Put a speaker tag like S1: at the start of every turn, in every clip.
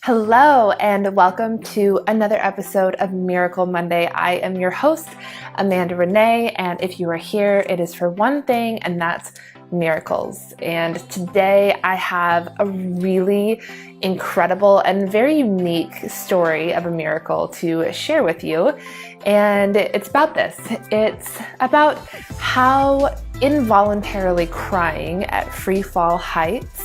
S1: Hello, and welcome to another episode of Miracle Monday. I am your host, Amanda Ranae, and if you are here, it is for one thing, and that's miracles. And today I have a really incredible and very unique story of a miracle to share with you. And it's about this. It's about how involuntarily crying at free fall heights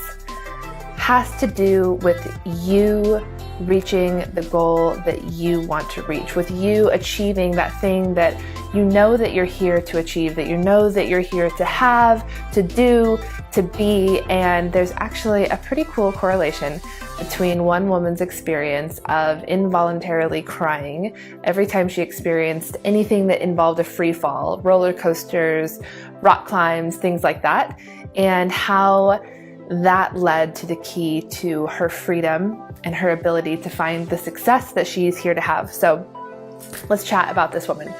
S1: has to do with you reaching the goal that you want to reach, with you achieving that thing that you know that you're here to achieve, that you know that you're here to have, to do, to be. And there's actually a pretty cool correlation between one woman's experience of involuntarily crying every time she experienced anything that involved a free fall, roller coasters, rock climbs, things like that, and how that led to the key to her freedom and her ability to find the success that she's here to have. So let's chat about this woman.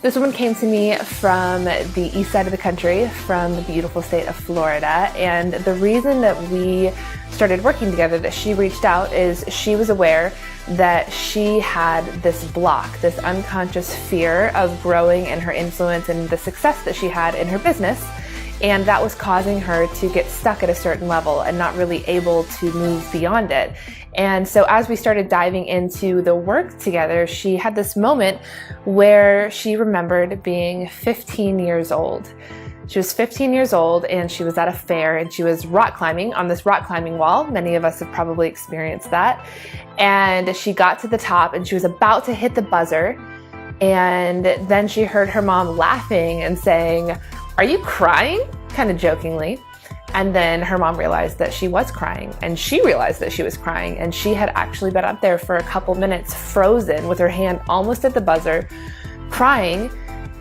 S1: This woman came to me from the east side of the country, from the beautiful state of Florida. And the reason that we started working together, that she reached out, is she was aware that she had this block, this unconscious fear of growing in her influence and the success that she had in her business. And that was causing her to get stuck at a certain level and not really able to move beyond it. And so as we started diving into the work together, she had this moment where she remembered being 15 years old. She was 15 years old and she was at a fair and she was rock climbing on this rock climbing wall. Many of us have probably experienced that. And she got to the top and she was about to hit the buzzer. And then she heard her mom laughing and saying, "Are you crying?" kind of jokingly. And then her mom realized that she was crying, and she realized that she was crying, and she had actually been up there for a couple minutes frozen with her hand almost at the buzzer, crying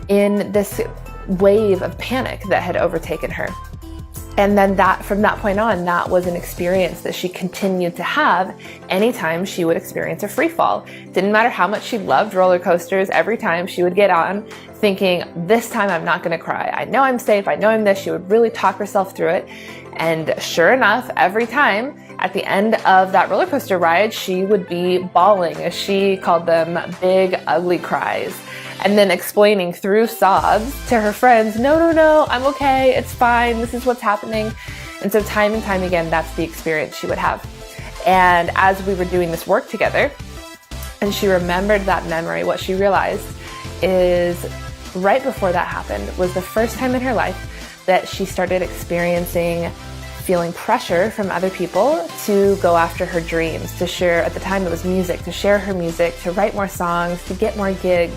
S1: in this wave of panic that had overtaken her. And then from that point on, that was an experience that she continued to have anytime she would experience a free fall. Didn't matter how much she loved roller coasters, every time she would get on thinking, this time I'm not gonna cry. I know I'm safe, I know I'm this. She would really talk herself through it. And sure enough, every time at the end of that roller coaster ride, she would be bawling, as she called them, big, ugly cries. And then explaining through sobs to her friends, no, I'm okay, it's fine, this is what's happening. And so time and time again, that's the experience she would have. And as we were doing this work together, and she remembered that memory, what she realized is right before that happened was the first time in her life that she started experiencing feeling pressure from other people to go after her dreams, to share, at the time it was music, to share her music, to write more songs, to get more gigs.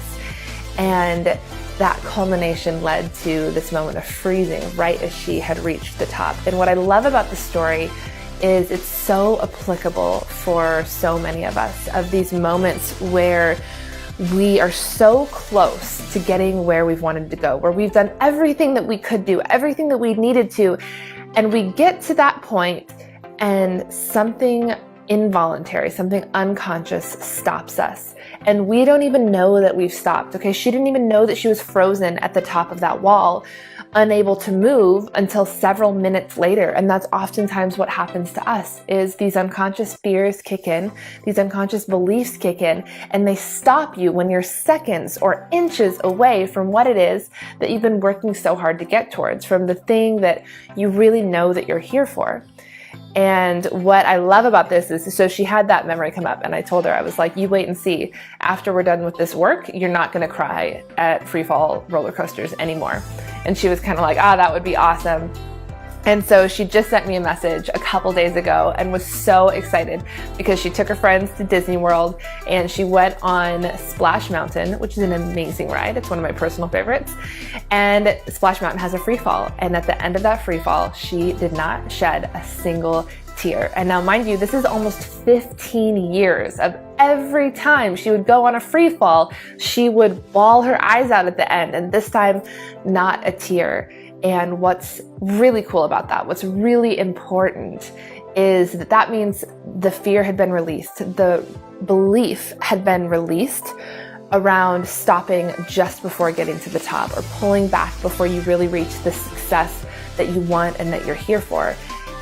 S1: And that culmination led to this moment of freezing right as she had reached the top. And what I love about the story is it's so applicable for so many of us, of these moments where we are so close to getting where we've wanted to go, where we've done everything that we could do, everything that we needed to, and we get to that point and something involuntary, something unconscious stops us. And we don't even know that we've stopped, okay? She didn't even know that she was frozen at the top of that wall, unable to move until several minutes later. And that's oftentimes what happens to us, is these unconscious fears kick in, these unconscious beliefs kick in, and they stop you when you're seconds or inches away from what it is that you've been working so hard to get towards, from the thing that you really know that you're here for. And what I love about this is, so she had that memory come up and I told her, I was like, you wait and see. After we're done with this work, you're not going to cry at free fall roller coasters anymore. And she was kind of like, that would be awesome. And so she just sent me a message a couple days ago and was so excited because she took her friends to Disney World and she went on Splash Mountain, which is an amazing ride. It's one of my personal favorites. And Splash Mountain has a free fall. And at the end of that free fall, she did not shed a single tear. And now, mind you, this is almost 15 years of every time she would go on a free fall, she would bawl her eyes out at the end. And this time, not a tear. And what's really cool about that, what's really important, is that means the fear had been released. The belief had been released around stopping just before getting to the top, or pulling back before you really reach the success that you want and that you're here for.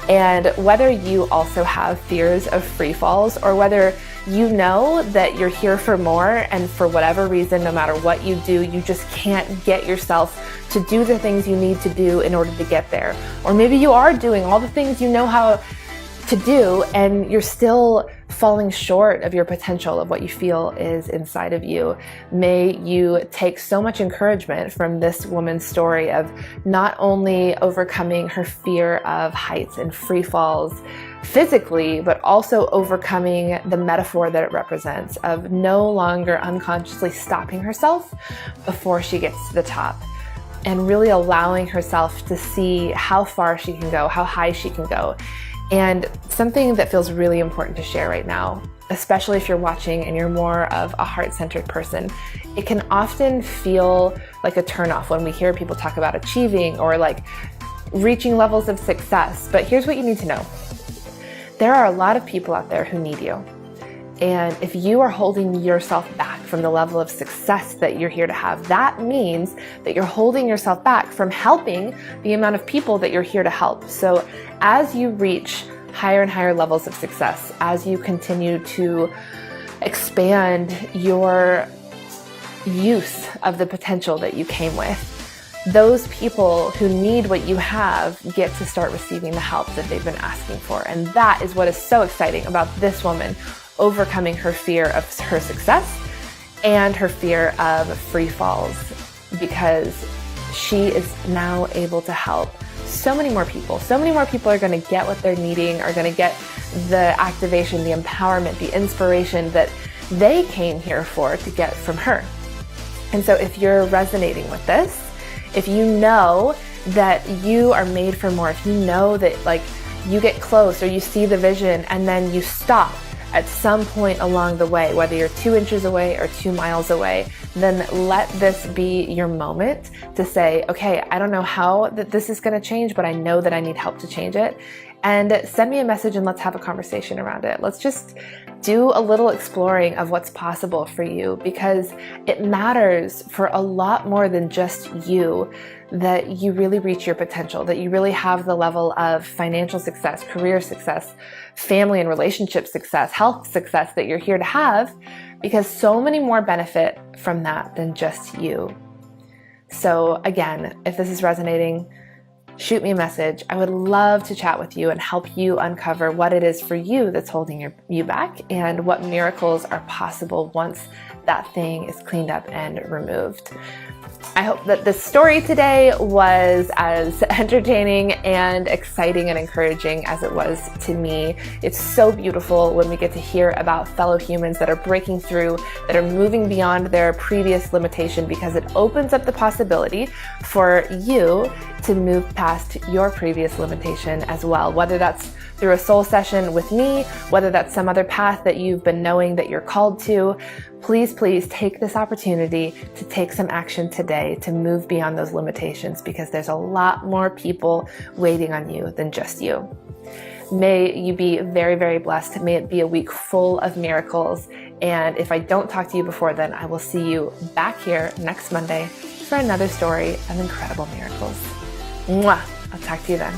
S1: And whether you also have fears of free falls, or whether you know that you're here for more, and for whatever reason, no matter what you do, you just can't get yourself to do the things you need to do in order to get there. Or maybe you are doing all the things you know how to do, and you're still falling short of your potential, of what you feel is inside of you. May you take so much encouragement from this woman's story of not only overcoming her fear of heights and free falls physically, but also overcoming the metaphor that it represents of no longer unconsciously stopping herself before she gets to the top, and really allowing herself to see how far she can go, how high she can go. And something that feels really important to share right now, especially if you're watching and you're more of a heart-centered person, it can often feel like a turnoff when we hear people talk about achieving or like reaching levels of success. But here's what you need to know. There are a lot of people out there who need you. And if you are holding yourself back from the level of success that you're here to have, that means that you're holding yourself back from helping the amount of people that you're here to help. So as you reach higher and higher levels of success, as you continue to expand your use of the potential that you came with, those people who need what you have get to start receiving the help that they've been asking for. And that is what is so exciting about this woman overcoming her fear of her success and her fear of free falls, because she is now able to help so many more people. So many more people are going to get what they're needing, are going to get the activation, the empowerment, the inspiration that they came here for to get from her. And so if you're resonating with this, if you know that you are made for more, if you know that like you get close or you see the vision and then you stop at some point along the way, whether you're 2 inches away or 2 miles away, then let this be your moment to say, okay, I don't know how that this is going to change, but I know that I need help to change it. And send me a message and let's have a conversation around it. Let's just do a little exploring of what's possible for you, because it matters for a lot more than just you that you really reach your potential, that you really have the level of financial success, career success, family and relationship success, health success that you're here to have, because so many more benefit from that than just you. So again, if this is resonating, shoot me a message. I would love to chat with you and help you uncover what it is for you that's holding you back, and what miracles are possible once that thing is cleaned up and removed. I hope that this story today was as entertaining and exciting and encouraging as it was to me. It's so beautiful when we get to hear about fellow humans that are breaking through, that are moving beyond their previous limitation, because it opens up the possibility for you to move past your previous limitation as well, whether that's through a soul session with me, whether that's some other path that you've been knowing that you're called to. Please, please take this opportunity to take some action today to move beyond those limitations, because there's a lot more people waiting on you than just you. May you be very, very blessed. May it be a week full of miracles. And if I don't talk to you before then, I will see you back here next Monday for another story of incredible miracles. Mwah! I'll talk to you then.